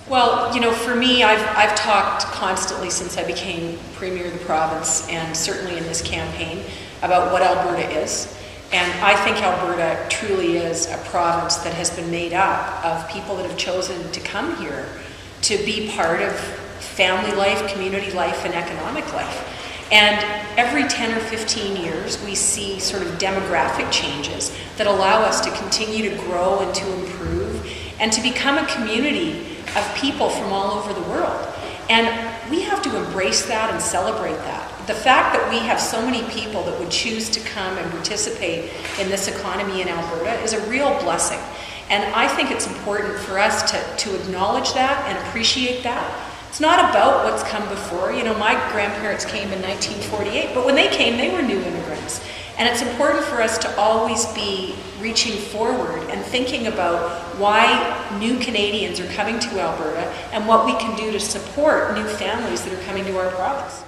Well, you know, for me, I've talked constantly since I became Premier of the province, and certainly in this campaign, about what Alberta is. And I think Alberta truly is a province that has been made up of people that have chosen to come here to be part of family life, community life, and economic life. And every 10 or 15 years, we see sort of demographic changes that allow us to continue to grow and to improve and to become a community of people from all over the world. And we have to embrace that and celebrate that. The fact that we have so many people that would choose to come and participate in this economy in Alberta is a real blessing. And I think it's important for us to acknowledge that and appreciate that. It's not about what's come before. You know, my grandparents came in 1948, but when they came, they were new immigrants. And it's important for us to always be reaching forward and thinking about why new Canadians are coming to Alberta and what we can do to support new families that are coming to our province.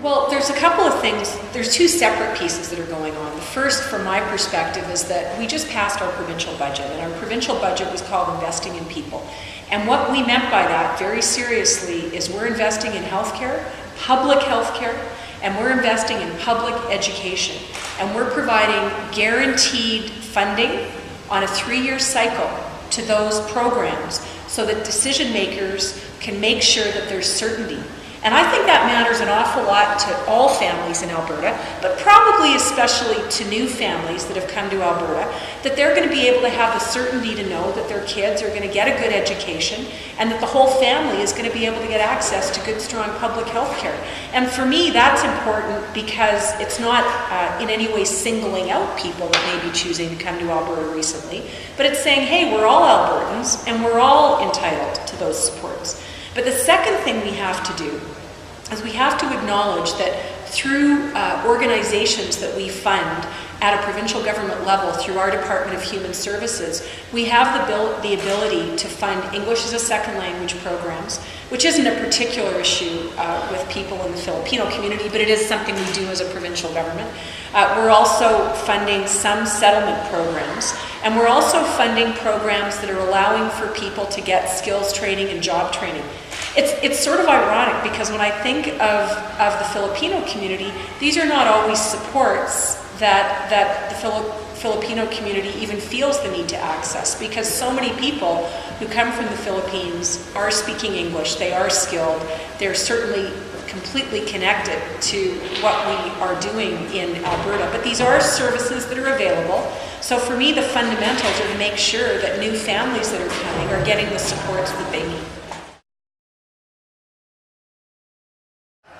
Well, there's a couple of things. There's two separate pieces that are going on. The first, from my perspective, is that we just passed our provincial budget, and our provincial budget was called Investing in People. And what we meant by that, very seriously, is we're investing in healthcare, public healthcare, and we're investing in public education. And we're providing guaranteed funding on a 3-year cycle to those programs so that decision makers can make sure that there's certainty. And I think that matters an awful lot to all families in Alberta, but probably especially to new families that have come to Alberta, that they're going to be able to have the certainty to know that their kids are going to get a good education and that the whole family is going to be able to get access to good, strong public health care. And for me, that's important because it's not in any way singling out people that may be choosing to come to Alberta recently, but it's saying, hey, we're all Albertans and we're all entitled to those supports. But the second thing we have to do is we have to acknowledge that through organizations that we fund at a provincial government level through our Department of Human Services, we have the ability to fund English as a second language programs, which isn't a particular issue with people in the Filipino community, but it is something we do as a provincial government. We're also funding some settlement programs, and we're also funding programs that are allowing for people to get skills training and job training. It's sort of ironic because when I think of the Filipino community, these are not always supports that the Filipino community even feels the need to access, because so many people who come from the Philippines are speaking English, they are skilled, they're certainly completely connected to what we are doing in Alberta. But these are services that are available. So for me, the fundamentals are to make sure that new families that are coming are getting the supports that they need.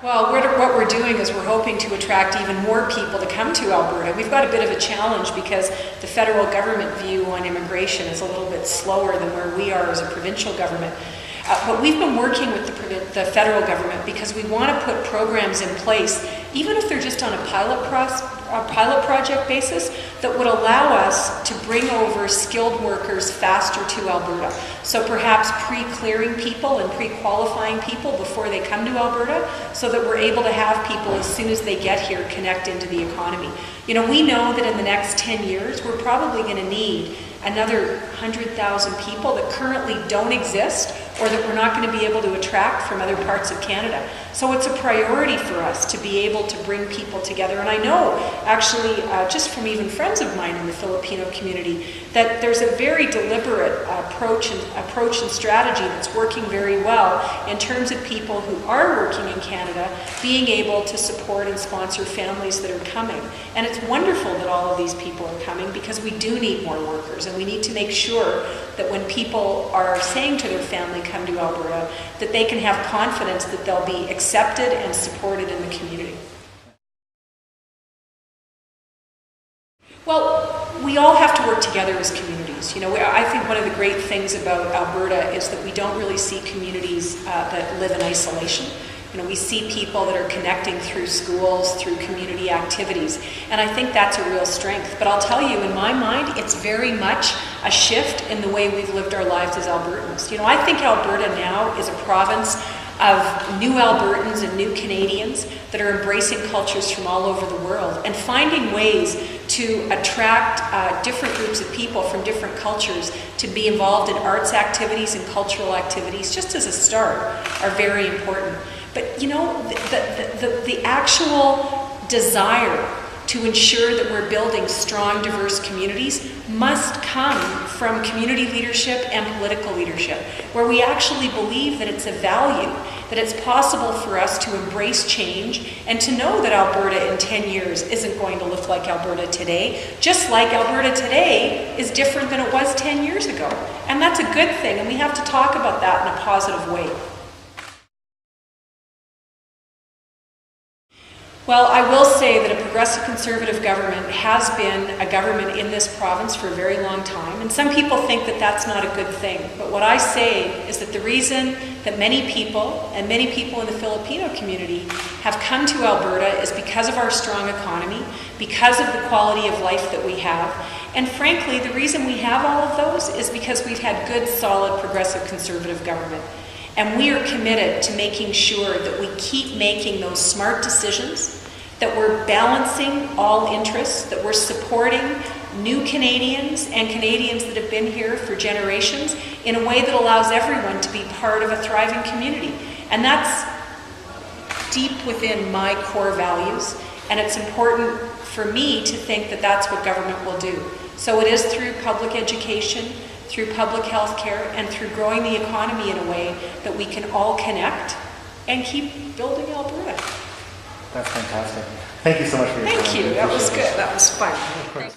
Well, what we're doing is we're hoping to attract even more people to come to Alberta. We've got a bit of a challenge because the federal government view on immigration is a little bit slower than where we are as a provincial government. But we've been working with the federal government because we want to put programs in place, even if they're just on a pilot project basis, that would allow us to bring over skilled workers faster to Alberta. So perhaps pre-clearing people and pre-qualifying people before they come to Alberta so that we're able to have people as soon as they get here connect into the economy. You know, we know that in the next 10 years, we're probably going to need another 100,000 people that currently don't exist or that we're not going to be able to attract from other parts of Canada. So it's a priority for us to be able to bring people together. And I know, actually, just from even friends of mine in the Filipino community, that there's a very deliberate approach and strategy that's working very well in terms of people who are working in Canada being able to support and sponsor families that are coming. And it's wonderful that all of these people are coming because we do need more workers, and we need to make sure that when people are saying to their family, come to Alberta, that they can have confidence that they'll be accepted and supported in the community. Well, we all have to work together as communities. You know, I think one of the great things about Alberta is that we don't really see communities that live in isolation. You know, we see people that are connecting through schools, through community activities, and I think that's a real strength. But I'll tell you, in my mind, it's very much a shift in the way we've lived our lives as Albertans. You know, I think Alberta now is a province of new Albertans and new Canadians that are embracing cultures from all over the world and finding ways to attract different groups of people from different cultures to be involved in arts activities and cultural activities, just as a start, are very important. But you know, the actual desire to ensure that we're building strong, diverse communities must come from community leadership and political leadership, where we actually believe that it's a value, that it's possible for us to embrace change and to know that Alberta in 10 years isn't going to look like Alberta today, just like Alberta today is different than it was 10 years ago. And that's a good thing, and we have to talk about that in a positive way. Well, I will say that a progressive conservative government has been a government in this province for a very long time, and some people think that that's not a good thing. But what I say is that the reason that many people, and many people in the Filipino community, have come to Alberta is because of our strong economy, because of the quality of life that we have, and frankly, the reason we have all of those is because we've had good, solid, progressive conservative government. And we are committed to making sure that we keep making those smart decisions, that we're balancing all interests, that we're supporting new Canadians and Canadians that have been here for generations in a way that allows everyone to be part of a thriving community. And that's deep within my core values, and it's important for me to think that that's what government will do. So it is through public education, through public health care, and through growing the economy in a way that we can all connect and keep building Alberta. That's fantastic. Thank you so much for your time. Thank you. That was good. That was fun.